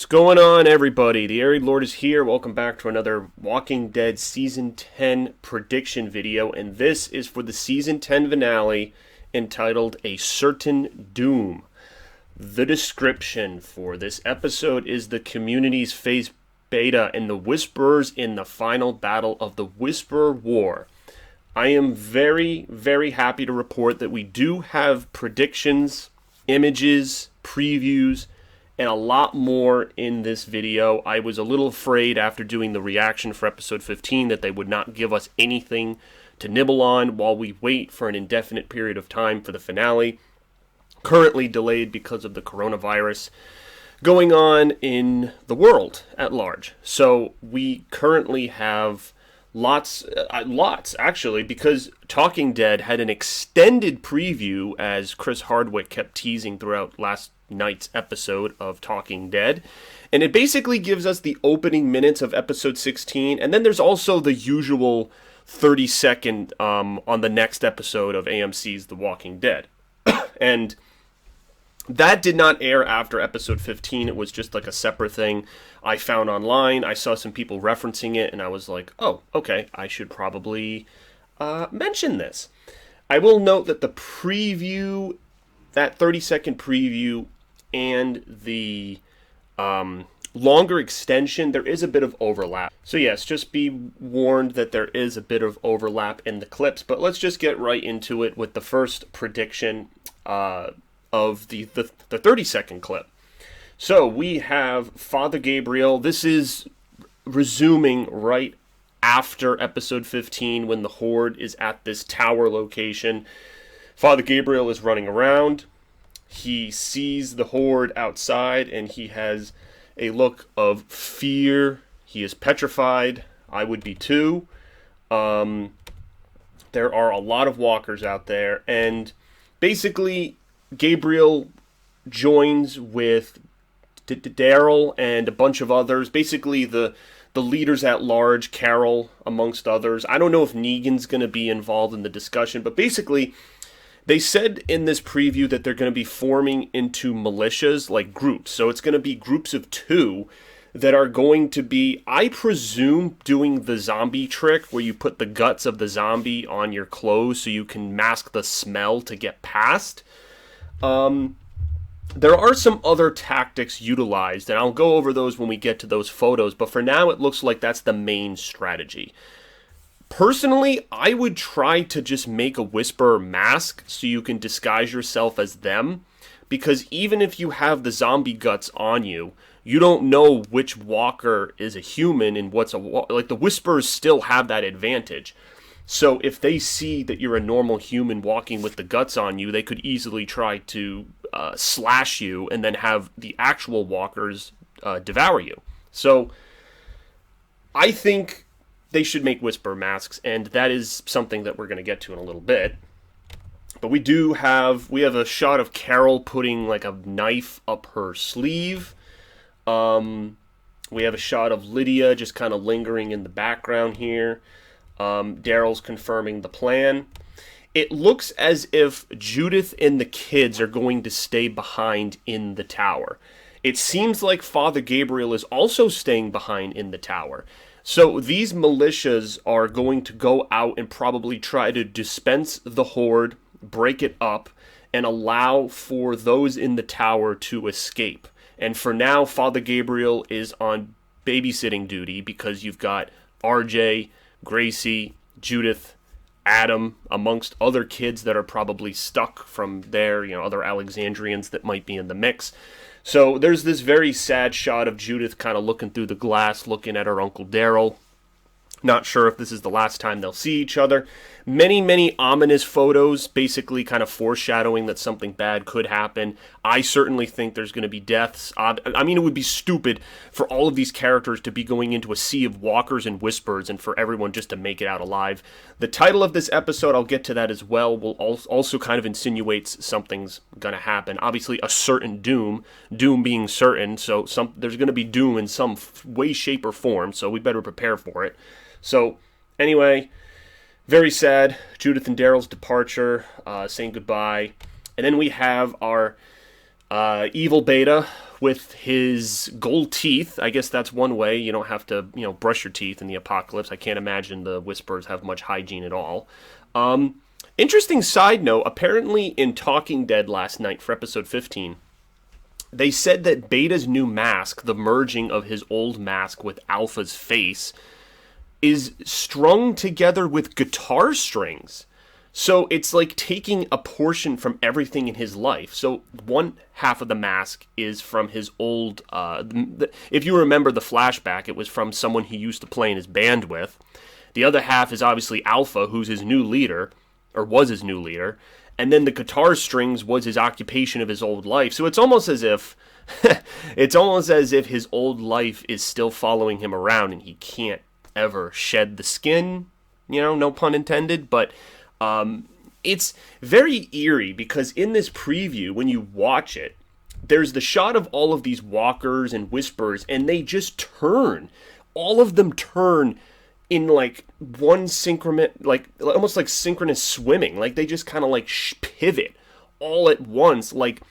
What's going on, everybody? The Arid Lord is here. Welcome back to another Walking Dead Season 10 prediction video, and this is for the Season 10 finale entitled A Certain Doom. The description for this episode is the community's phase beta and the Whisperers in the final battle of the Whisperer War. I am very, very happy to report that we do have predictions, images, previews, and a lot more in this video. I was a little afraid after doing the reaction for episode 15 that they would not give us anything to nibble on while we wait for an indefinite period of time for the finale. Currently delayed because of the coronavirus going on in the world at large. So we currently have lots actually, because Talking Dead had an extended preview, as Chris Hardwick kept teasing throughout last night's episode of Talking Dead, and it basically gives us the opening minutes of episode 16, and then there's also the usual 30-second on the next episode of AMC's The Walking Dead. And that did not air after episode 15. It was just like a separate thing I found online. I saw some people referencing it, and I was like, oh, okay, I should probably mention this. I will note that the preview, that 30-second preview, and the longer extension, there is a bit of overlap. So yes, just be warned that there is a bit of overlap in the clips, but let's just get right into it with the first prediction of the 30-second clip. So we have Father Gabriel. This is resuming right after episode 15 when the horde is at this tower location. Father Gabriel is running around. He sees the horde outside, and he has a look of fear. He is petrified. I would be too. There are a lot of walkers out there, and basically Gabriel joins with Daryl and a bunch of others, basically the leaders at large, Carol amongst others. I don't know if Negan's going to be involved in the discussion, but basically they said in this preview that they're going to be forming into militias, like groups. So it's going to be groups of 2 that are going to be, I presume, doing the zombie trick where you put the guts of the zombie on your clothes so you can mask the smell to get past. There are some other tactics utilized, and I'll go over those when we get to those photos, but for now it looks like that's the main strategy. Personally, I would try to just make a Whisperer mask so you can disguise yourself as them, because even if you have the zombie guts on you, you don't know which walker is a human and what's like the Whisperers still have that advantage. So if they see that you're a normal human walking with the guts on you, they could easily try to slash you and then have the actual walkers devour you. So I think they should make Whisper masks, and that is something that we're going to get to in a little bit. But we have a shot of Carol putting like a knife up her sleeve. We have a shot of Lydia just kind of lingering in the background here. Daryl's confirming the plan. It looks as if Judith and the kids are going to stay behind in the tower. It seems like Father Gabriel is also staying behind in the tower. So these militias are going to go out and probably try to dispense the horde, break it up, and allow for those in the tower to escape. And for now, Father Gabriel is on babysitting duty because you've got RJ, Gracie, Judith, Adam, amongst other kids that are probably stuck from there, other Alexandrians that might be in the mix. So there's this very sad shot of Judith kind of looking through the glass, looking at her Uncle Daryl. Not sure if this is the last time they'll see each other. Many, many ominous photos, basically kind of foreshadowing that something bad could happen. I certainly think there's going to be deaths. I mean, it would be stupid for all of these characters to be going into a sea of walkers and whispers and for everyone just to make it out alive. The title of this episode, I'll get to that as well, will also kind of insinuates something's going to happen. Obviously, a certain doom being certain, so there's going to be doom in some way, shape, or form, so we better prepare for it. So, anyway, very sad. Judith and Daryl's departure, saying goodbye. And then we have our evil beta with his gold teeth. I guess that's one way. You don't have to, brush your teeth in the apocalypse. I can't imagine the Whispers have much hygiene at all. Interesting side note, apparently in Talking Dead last night for episode 15, they said that Beta's new mask, the merging of his old mask with Alpha's face, is strung together with guitar strings. So it's like taking a portion from everything in his life. So one half of the mask is from his old, if you remember the flashback, it was from someone he used to play in his band with. The other half is obviously Alpha, who's his new leader, or was his new leader. And then the guitar strings was his occupation of his old life. So it's almost as if, his old life is still following him around and he can't ever shed the skin, no pun intended, but it's very eerie because in this preview, when you watch it, there's the shot of all of these walkers and whispers, and they just turn. All of them turn in like one synchronous, like almost like synchronous swimming. Like they just kind of like pivot all at once. Like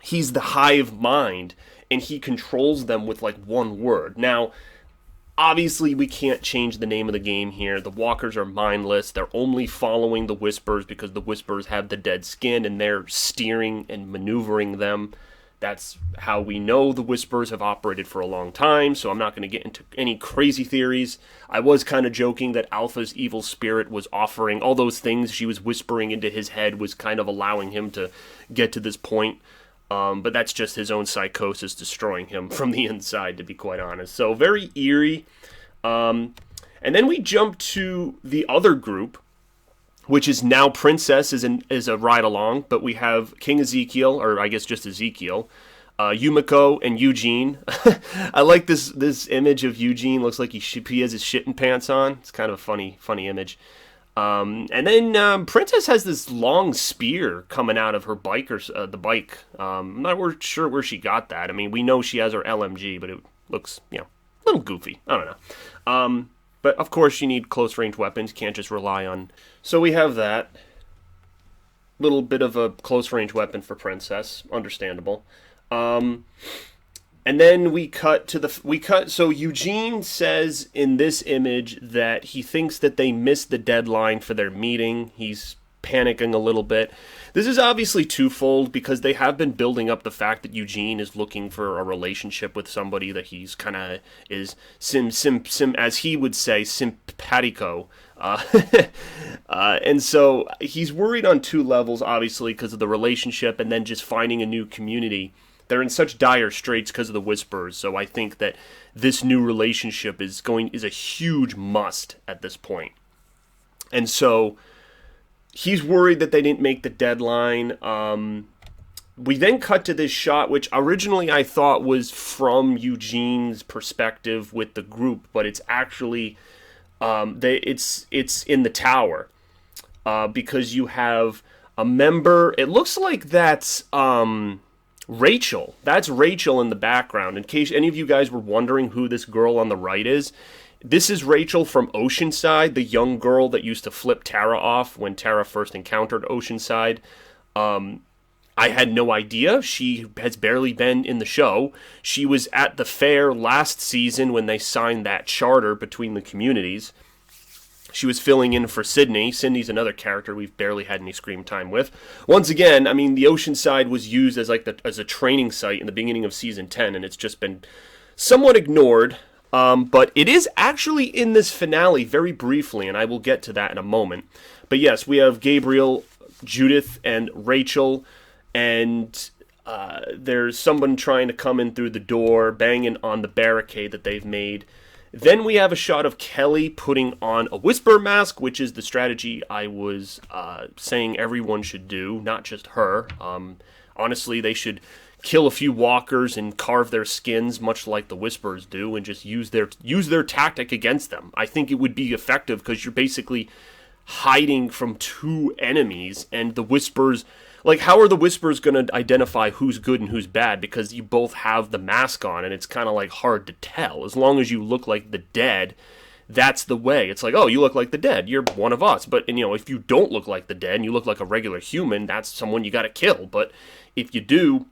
he's the hive mind and he controls them with like one word. Now, obviously, we can't change the name of the game here. The walkers are mindless. They're only following the Whispers because the Whispers have the dead skin and they're steering and maneuvering them. That's how we know the Whispers have operated for a long time, so I'm not going to get into any crazy theories. I was kind of joking that Alpha's evil spirit was offering all those things she was whispering into his head was kind of allowing him to get to this point. But that's just his own psychosis destroying him from the inside, to be quite honest. So very eerie. And then we jump to the other group, which is now Princess is a ride-along. But we have King Ezekiel, or I guess just Ezekiel, Yumiko, and Eugene. I like this image of Eugene. Looks like he has his shitting pants on. It's kind of a funny image. And then Princess has this long spear coming out of her bike, or the bike. I'm not sure where she got that. I mean, we know she has her LMG, but it looks, a little goofy. I don't know. But of course you need close-range weapons. Can't just rely on... So we have that. Little bit of a close-range weapon for Princess. Understandable. And then we cut. So Eugene says in this image that he thinks that they missed the deadline for their meeting. He's panicking a little bit. This is obviously twofold because they have been building up the fact that Eugene is looking for a relationship with somebody that he's kind of is as he would say, simpatico. And so he's worried on two levels, obviously, because of the relationship and then just finding a new community. They're in such dire straits because of the Whispers, so I think that this new relationship is a huge must at this point. And so he's worried that they didn't make the deadline. We then cut to this shot, which originally I thought was from Eugene's perspective with the group, but it's actually it's in the tower because you have a member. It looks like that's Rachel. That's Rachel in the background. In case any of you guys were wondering who this girl on the right is, this is Rachel from Oceanside, the young girl that used to flip Tara off when Tara first encountered Oceanside. I had no idea. She has barely been in the show. She was at the fair last season when they signed that charter between the communities. She was filling in for Sydney. Sydney's another character we've barely had any screen time with. Once again, I mean, the Oceanside was used as as a training site in the beginning of Season 10, and it's just been somewhat ignored. But it is actually in this finale very briefly, and I will get to that in a moment. But yes, we have Gabriel, Judith, and Rachel, and there's someone trying to come in through the door, banging on the barricade that they've made. Then we have a shot of Kelly putting on a whisper mask, which is the strategy I was saying everyone should do, not just her. Honestly, they should kill a few walkers and carve their skins, much like the Whispers do, and just use their tactic against them. I think it would be effective because you're basically hiding from two enemies, and the Whispers... Like, how are the Whispers going to identify who's good and who's bad? Because you both have the mask on, and it's kind of, like, hard to tell. As long as you look like the dead, that's the way. It's like, oh, you look like the dead. You're one of us. But, if you don't look like the dead and you look like a regular human, that's someone you got to kill. But if you do,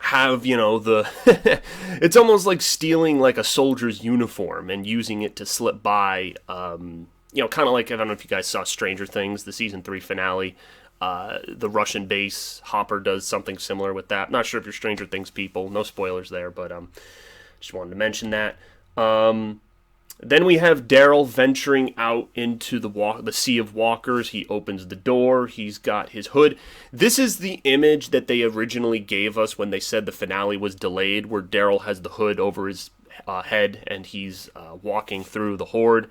have, the it's almost like stealing like a soldier's uniform and using it to slip by, kind of like, I don't know if you guys saw Stranger Things, the season 3 finale. The Russian base, Hopper does something similar with that. Not sure if you're Stranger Things people, no spoilers there, but just wanted to mention that. Then we have Daryl venturing out into the sea of walkers. He opens the door. He's got his hood. This is the image that they originally gave us when they said the finale was delayed, where Daryl has the hood over his head and he's walking through the horde.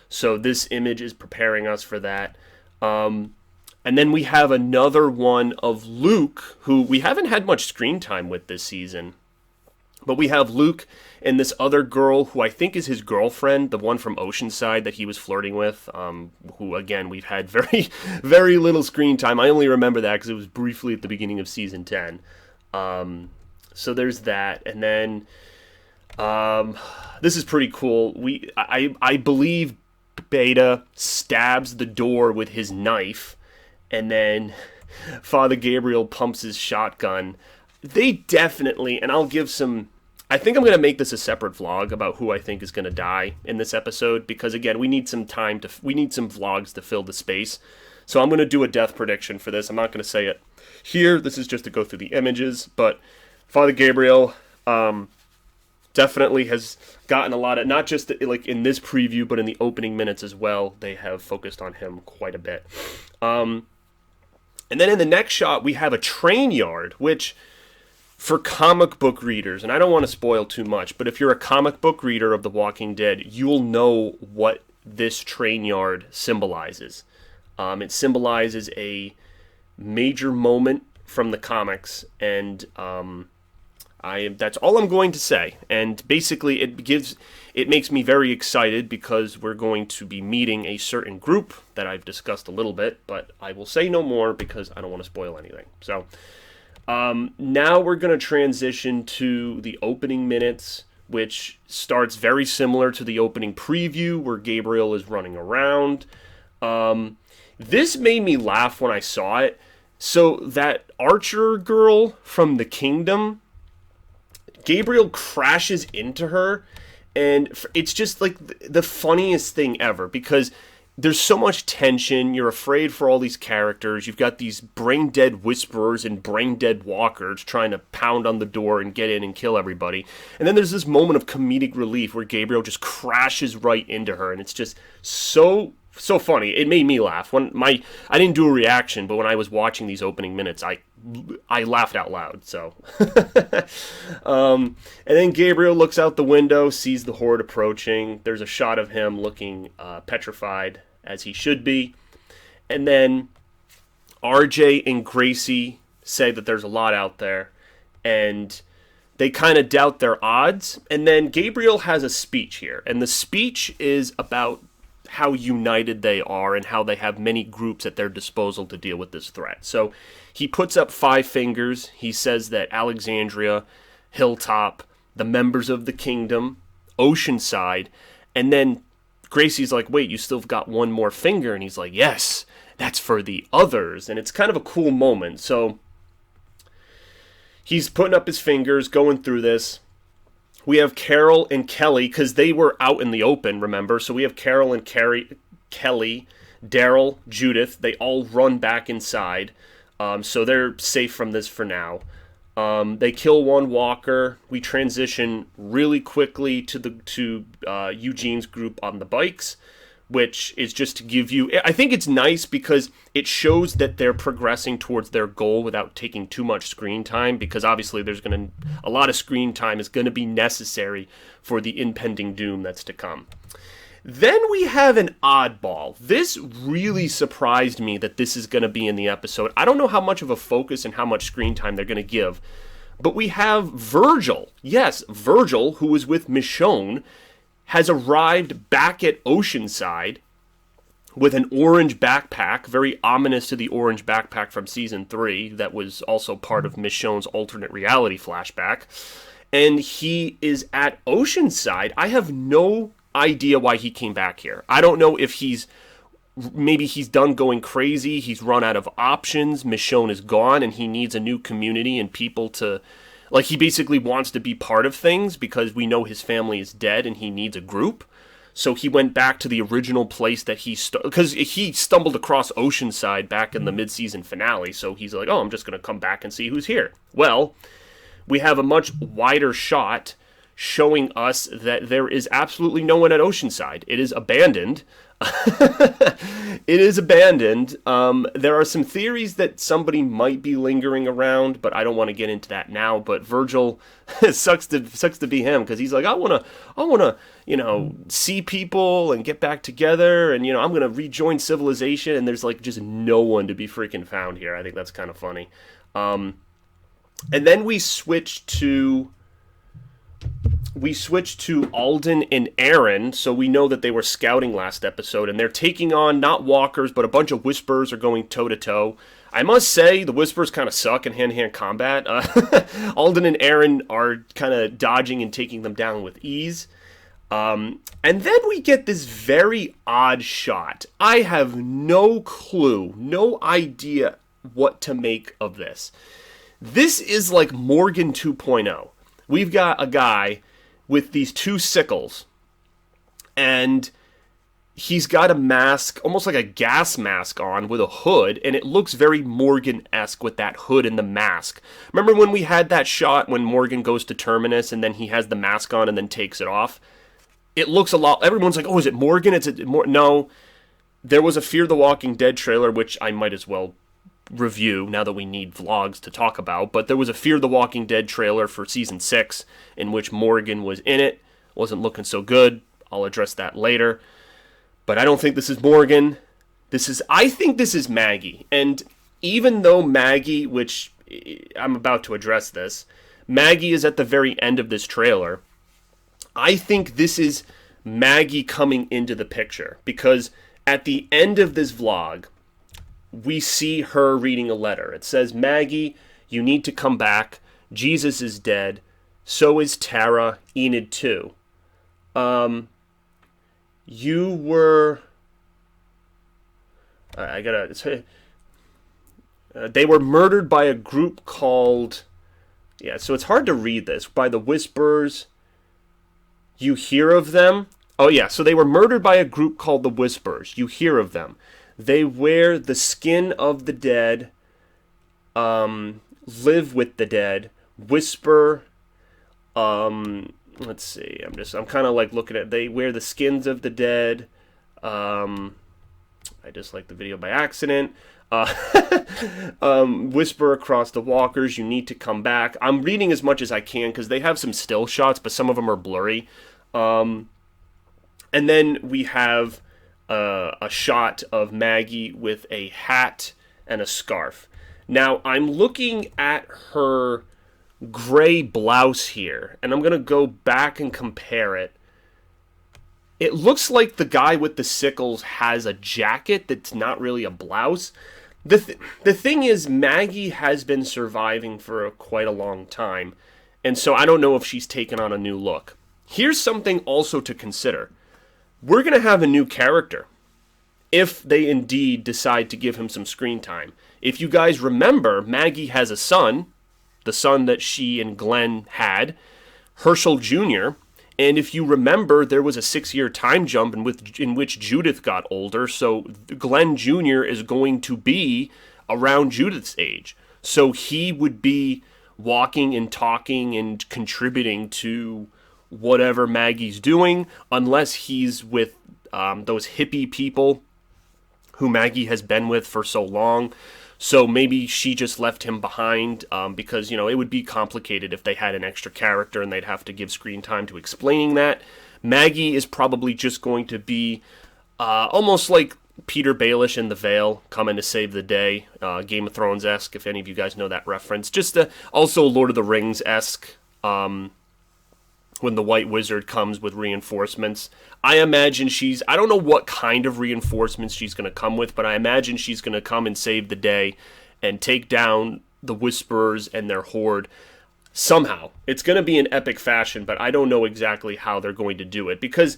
So this image is preparing us for that. And then we have another one of Luke, who we haven't had much screen time with this season. But we have Luke and this other girl who I think is his girlfriend, the one from Oceanside that he was flirting with, who, again, we've had very, very little screen time. I only remember that because it was briefly at the beginning of Season 10. So there's that. And then this is pretty cool. I believe Beta stabs the door with his knife, and then Father Gabriel pumps his shotgun. They definitely, and I'll give some... I think I'm going to make this a separate vlog about who I think is going to die in this episode, because again, we need some vlogs to fill the space. So I'm going to do a death prediction for this. I'm not going to say it here. This is just to go through the images, but Father Gabriel definitely has gotten a lot of, not just like in this preview, but in the opening minutes as well. They have focused on him quite a bit. And then in the next shot, we have a train yard, which... for comic book readers, and I don't want to spoil too much, but if you're a comic book reader of The Walking Dead, you'll know what this train yard symbolizes. It symbolizes a major moment from the comics, and that's all I'm going to say. And basically, it makes me very excited because we're going to be meeting a certain group that I've discussed a little bit, but I will say no more because I don't want to spoil anything. So... now we're going to transition to the opening minutes, which starts very similar to the opening preview where Gabriel is running around. This made me laugh when I saw it. So that archer girl from the kingdom, Gabriel crashes into her, and it's just like the funniest thing ever because... there's so much tension. You're afraid for all these characters. You've got these brain-dead whisperers and brain-dead walkers trying to pound on the door and get in and kill everybody. And then there's this moment of comedic relief where Gabriel just crashes right into her, and it's just so funny. It made me laugh. I didn't do a reaction, but when I was watching these opening minutes, I laughed out loud. So, and then Gabriel looks out the window, sees the horde approaching. There's a shot of him looking petrified, as he should be. And then RJ and Gracie say that there's a lot out there, and they kind of doubt their odds. And then Gabriel has a speech here, and the speech is about how united they are and how they have many groups at their disposal to deal with this threat. So he puts up 5 fingers. He says that Alexandria, Hilltop, the members of the kingdom, Oceanside, and then Gracie's like, wait, you still got one more finger? And he's like, yes, that's for the others. And it's kind of a cool moment. So he's putting up his fingers, going through this. We have Carol and Kelly, because they were out in the open, remember? So we have Carol and Kelly, Daryl, Judith. They all run back inside. So they're safe from this for now. They kill one walker. We transition really quickly to Eugene's group on the bikes, which is just to give you... I think it's nice because it shows that they're progressing towards their goal without taking too much screen time, because obviously a lot of screen time is going to be necessary for the impending doom that's to come. Then we have an oddball. This really surprised me that this is going to be in the episode. I don't know how much of a focus and how much screen time they're going to give, but we have Virgil. Yes, Virgil, who was with Michonne, has arrived back at Oceanside with an orange backpack, very ominous to the orange backpack from Season 3 that was also part of Michonne's alternate reality flashback. And he is at Oceanside. I have no idea why he came back here. I don't know if maybe he's done going crazy, he's run out of options, Michonne is gone, and he needs a new community and people to Like, he basically wants to be part of things because we know his family is dead and he needs a group. So he went back to the original place that because he stumbled across Oceanside back in the mid-season finale. So he's like, oh, I'm just going to come back and see who's here. Well, we have a much wider shot showing us that there is absolutely no one at Oceanside. It is abandoned. It is abandoned. There are some theories that somebody might be lingering around, but I don't want to get into that now. But Virgil, it sucks to be him, because he's like, I wanna, see people and get back together, and I'm gonna rejoin civilization. And there's like just no one to be freaking found here. I think that's kind of funny. And then we switch to Alden and Aaron, so we know that they were scouting last episode, and they're taking on not walkers, but a bunch of whisperers are going toe-to-toe. I must say, the whisperers kind of suck in hand-to-hand combat. Alden and Aaron are kind of dodging and taking them down with ease. And then we get this very odd shot. I have no clue, no idea what to make of this. This is like Morgan 2.0. We've got a guy with these two sickles, and he's got a mask, almost like a gas mask on with a hood, and it looks very Morgan-esque with that hood and the mask. Remember when we had that shot when Morgan goes to Terminus and then he has the mask on and then takes it off? It looks a lot, everyone's like, oh, is it Morgan? No, there was a Fear the Walking Dead trailer, which I might as well review now that we need vlogs to talk about, but there was a Fear the Walking Dead trailer for season 6 in which Morgan was in it. Wasn't looking so good. I'll address that later, but I don't think this is Morgan. I think this is Maggie. And even though Maggie, which I'm about to address this, Maggie is at the very end of this trailer, I think this is Maggie coming into the picture, because at the end of this vlog we see her reading a letter. It says, Maggie, you need to come back. Jesus is dead. So is Tara. Enid too. They were murdered by a group called, so it's hard to read this, by the Whispers. You hear of them? Oh yeah, so they were murdered by a group called the Whispers. You hear of them. They wear the skin of the dead, live with the dead, whisper, let's see, I'm kind of like looking at, they wear the skins of the dead, I just like the video by accident, whisper across the walkers, you need to come back. I'm reading as much as I can, because they have some still shots, but some of them are blurry, and then we have a shot of Maggie with a hat and a scarf. Now, I'm looking at her gray blouse here, and I'm going to go back and compare it. It looks like the guy with the sickles has a jacket that's not really a blouse. The thing is, Maggie has been surviving for quite a long time, and so I don't know if she's taken on a new look. Here's something also to consider. We're going to have a new character if they indeed decide to give him some screen time. If you guys remember, Maggie has a son, the son that she and Glenn had, Herschel Jr., and if you remember, there was a 6-year time jump in which Judith got older, so Glenn Jr. is going to be around Judith's age. So he would be walking and talking and contributing to whatever Maggie's doing, unless he's with those hippie people who Maggie has been with for so long. So maybe she just left him behind, because, it would be complicated if they had an extra character and they'd have to give screen time to explaining that. Maggie is probably just going to be almost like Peter Baelish in The Veil, coming to save the day, Game of Thrones-esque, if any of you guys know that reference. Just also Lord of the Rings-esque, when the White Wizard comes with reinforcements. I imagine I don't know what kind of reinforcements she's going to come with, but I imagine she's going to come and save the day and take down the Whisperers and their horde somehow. It's going to be an epic fashion, but I don't know exactly how they're going to do it, because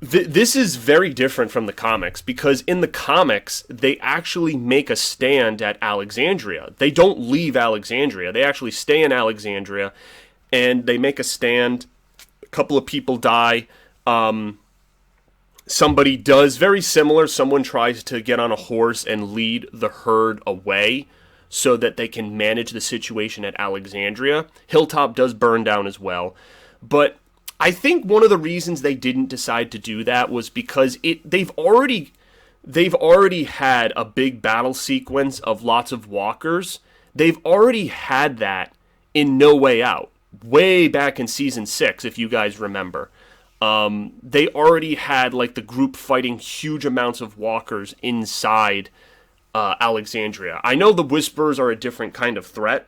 This is very different from the comics, because in the comics, they actually make a stand at Alexandria. They don't leave Alexandria. They actually stay in Alexandria, and they make a stand. A couple of people die. Somebody does very similar. Someone tries to get on a horse and lead the herd away so that they can manage the situation at Alexandria. Hilltop does burn down as well. But I think one of the reasons they didn't decide to do that was because they've already had a big battle sequence of lots of walkers. They've already had that in No Way Out, way back in season 6, if you guys remember. They already had like the group fighting huge amounts of walkers inside Alexandria. I know the Whisperers are a different kind of threat,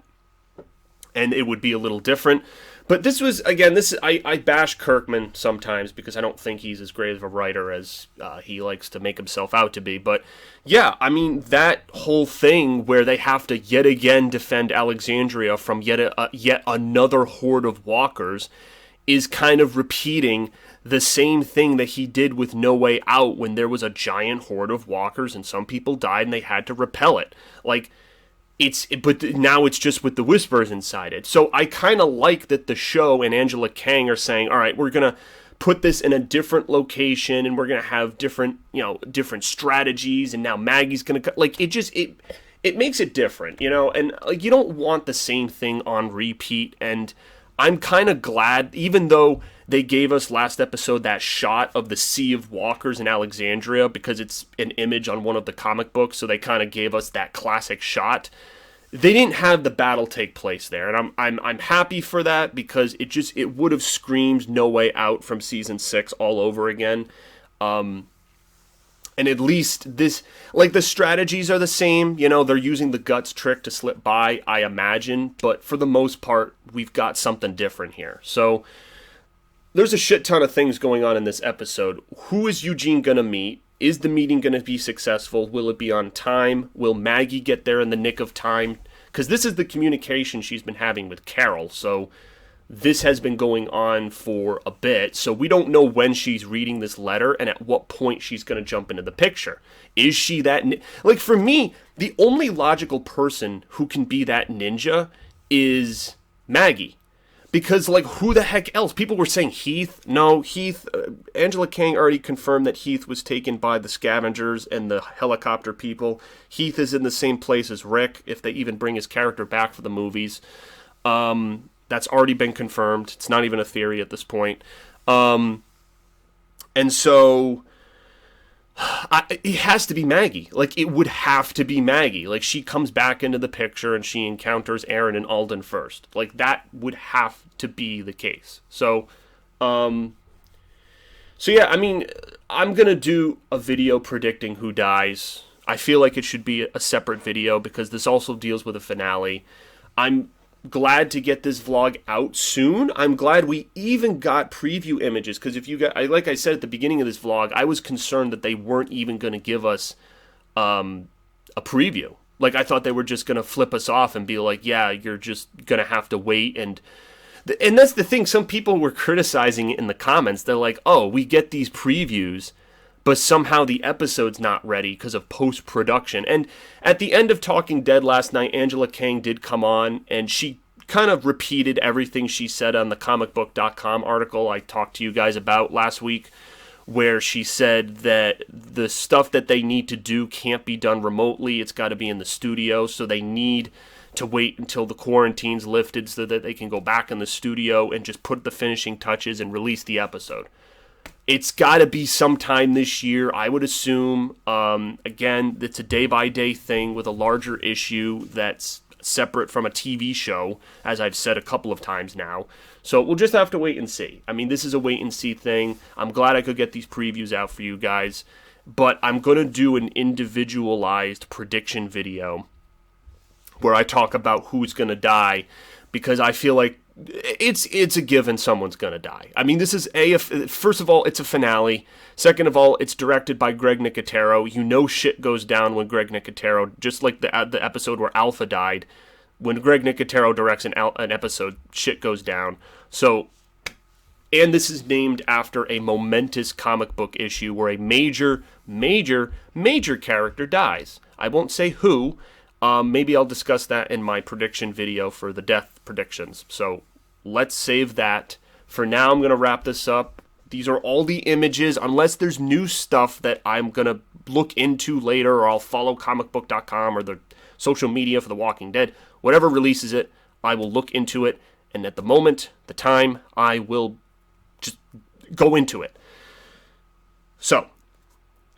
and it would be a little different. But this was, again, I bash Kirkman sometimes because I don't think he's as great of a writer as he likes to make himself out to be. But yeah, I mean, that whole thing where they have to yet again defend Alexandria from yet another horde of walkers is kind of repeating the same thing that he did with No Way Out, when there was a giant horde of walkers and some people died and they had to repel it. Like, but now it's just with the Whisperers inside it. So I kind of like that the show and Angela Kang are saying, all right, we're going to put this in a different location and we're going to have different strategies, and now Maggie's going to, like, it makes it different, and like, you don't want the same thing on repeat. And I'm kind of glad, even though they gave us last episode that shot of the sea of walkers in Alexandria, because it's an image on one of the comic books, so they kind of gave us that classic shot. They didn't have the battle take place there, and I'm happy for that, because it would have screamed No Way Out from season 6 all over again. And at least this, like, the strategies are the same. They're using the guts trick to slip by, I imagine. But for the most part, we've got something different here. So there's a shit ton of things going on in this episode. Who is Eugene going to meet? Is the meeting going to be successful? Will it be on time? Will Maggie get there in the nick of time? Because this is the communication she's been having with Carol. So this has been going on for a bit, so we don't know when she's reading this letter and at what point she's going to jump into the picture. Is she that... Like, for me, the only logical person who can be that ninja is Maggie. Because, like, who the heck else? People were saying Heath. No, Heath... Angela Kang already confirmed that Heath was taken by the scavengers and the helicopter people. Heath is in the same place as Rick, if they even bring his character back for the movies. That's already been confirmed. It's not even a theory at this point. And so it has to be Maggie. Like, it would have to be Maggie. Like, she comes back into the picture and she encounters Aaron and Alden first. Like, that would have to be the case. So yeah, I mean, I'm going to do a video predicting who dies. I feel like it should be a separate video because this also deals with a finale. I'm glad to get this vlog out soon. I'm glad we even got preview images, because if you got, like I said at the beginning of this vlog, I was concerned that they weren't even going to give us a preview. Like, I thought they were just going to flip us off and be like, yeah, you're just going to have to wait. And that's the thing. Some people were criticizing it in the comments. They're like, oh, we get these previews, but somehow the episode's not ready because of post-production. And at the end of Talking Dead last night, Angela Kang did come on, and she kind of repeated everything she said on the comicbook.com article I talked to you guys about last week, where she said that the stuff that they need to do can't be done remotely. It's got to be in the studio, so they need to wait until the quarantine's lifted so that they can go back in the studio and just put the finishing touches and release the episode. It's got to be sometime this year, I would assume. Again, it's a day-by-day thing with a larger issue that's separate from a TV show, as I've said a couple of times now. So we'll just have to wait and see. I mean, this is a wait-and-see thing. I'm glad I could get these previews out for you guys. But I'm going to do an individualized prediction video where I talk about who's going to die, because I feel like it's a given someone's going to die. I mean, this is first of all, it's a finale. Second of all, it's directed by Greg Nicotero. You know shit goes down when Greg Nicotero, just like the episode where Alpha died. When Greg Nicotero directs an episode, shit goes down. So And this is named after a momentous comic book issue where a major character dies. I won't say who. Maybe I'll discuss that in my prediction video for the death predictions. So let's save that. For now, I'm going to wrap this up. These are all the images, unless there's new stuff that I'm going to look into later, or I'll follow comicbook.com or the social media for The Walking Dead. Whatever releases it, I will look into it. And at the moment, the time, I will just go into it. So,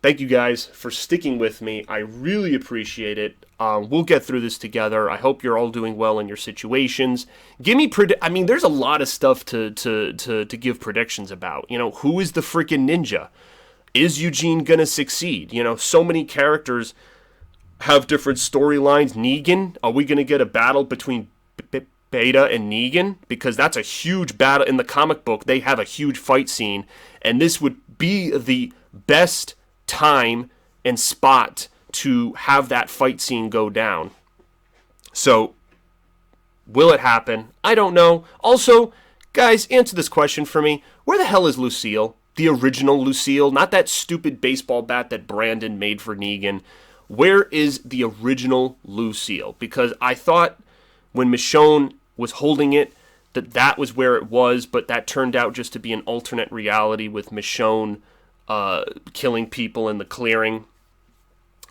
thank you guys for sticking with me. I really appreciate it. We'll get through this together. I hope you're all doing well in your situations. Give me there's a lot of stuff to give predictions about. You know, who is the freaking ninja? Is Eugene gonna succeed? You know, so many characters have different storylines. Negan, are we gonna get a battle between Beta and Negan? Because that's a huge battle. In the comic book, they have a huge fight scene, and this would be the best time and spot to have that fight scene go down. So, will it happen? I don't know. Also, guys, answer this question for me. Where the hell is Lucille? The original Lucille, not that stupid baseball bat that Brandon made for Negan. Where is the original Lucille? Because I thought when Michonne was holding it, that was where it was, but that turned out just to be an alternate reality with Michonne killing people in the clearing.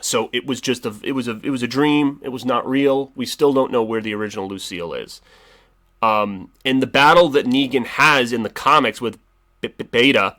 So it was just it was a dream. It was not real. We still don't know where the original Lucille is. In the battle that Negan has in the comics with Beta,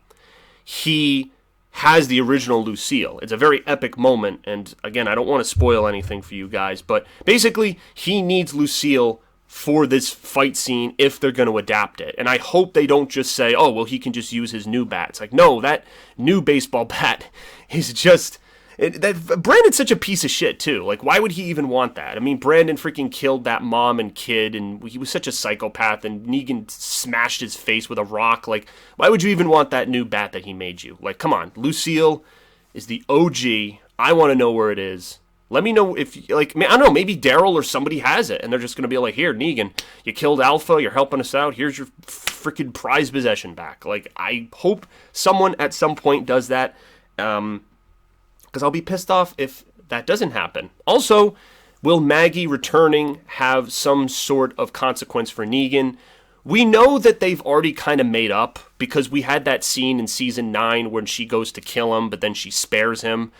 he has the original Lucille. It's a very epic moment, and again, I don't want to spoil anything for you guys, but basically, he needs Lucille for this fight scene if they're going to adapt it. And I hope they don't just say, oh, well, he can just use his new bat. It's like, no, that new baseball bat is just... Brandon's such a piece of shit, too. Like, why would he even want that? I mean, Brandon freaking killed that mom and kid, and he was such a psychopath, and Negan smashed his face with a rock. Like, why would you even want that new bat that he made you? Like, come on. Lucille is the OG. I want to know where it is. Let me know if, like, I don't know, maybe Daryl or somebody has it, and they're just going to be like, here, Negan, you killed Alpha, you're helping us out, here's your freaking prized possession back. Like, I hope someone at some point does that, because I'll be pissed off if that doesn't happen. Also, will Maggie returning have some sort of consequence for Negan? We know that they've already kind of made up, because we had that scene in Season 9 when she goes to kill him, but then she spares him.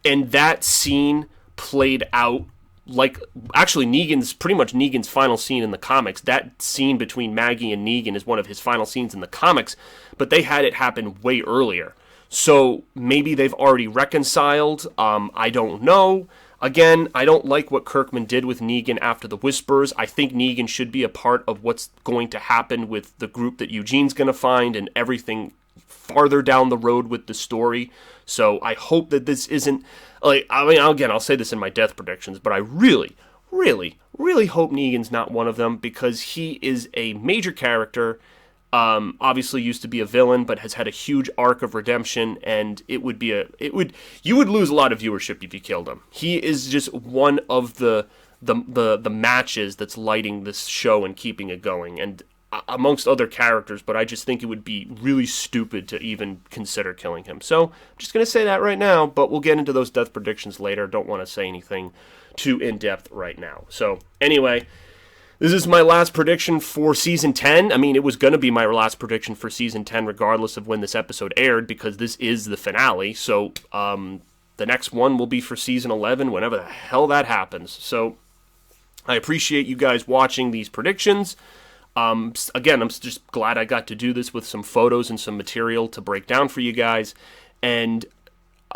And that scene played out like, actually, pretty much Negan's final scene in the comics. That scene between Maggie and Negan is one of his final scenes in the comics, but they had it happen way earlier. So maybe they've already reconciled. I don't know. Again, I don't like what Kirkman did with Negan after the Whispers. I think Negan should be a part of what's going to happen with the group that Eugene's going to find and everything farther down the road with the story. So I hope that this isn't, like, I mean, again, I'll say this in my death predictions, but I really hope Negan's not one of them, because he is a major character. Obviously used to be a villain, but has had a huge arc of redemption, and you would lose a lot of viewership if you killed him. He is just one of the matches that's lighting this show and keeping it going, and amongst other characters, but I just think it would be really stupid to even consider killing him. So, I'm just going to say that right now, but we'll get into those death predictions later. Don't want to say anything too in-depth right now. So, anyway, this is my last prediction for Season 10. I mean, it was going to be my last prediction for Season 10 regardless of when this episode aired, because this is the finale. So, the next one will be for Season 11, whenever the hell that happens. So, I appreciate you guys watching these predictions. Again, I'm just glad I got to do this with some photos and some material to break down for you guys. And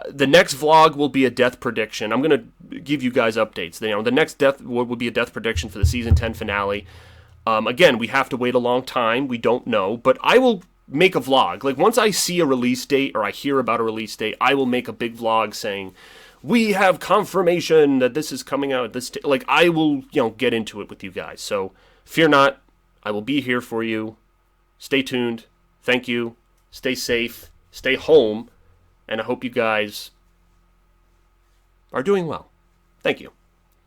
the next vlog will be a death prediction. I'm going to give you guys updates. The next death will be a death prediction for the Season 10 finale. Again, we have to wait a long time. We don't know. But I will make a vlog. Like, once I see a release date or I hear about a release date, I will make a big vlog saying, we have confirmation that this is coming out at this like, I will, get into it with you guys. So, fear not. I will be here for you. Stay tuned. Thank you. Stay safe. Stay home. And I hope you guys are doing well. Thank you.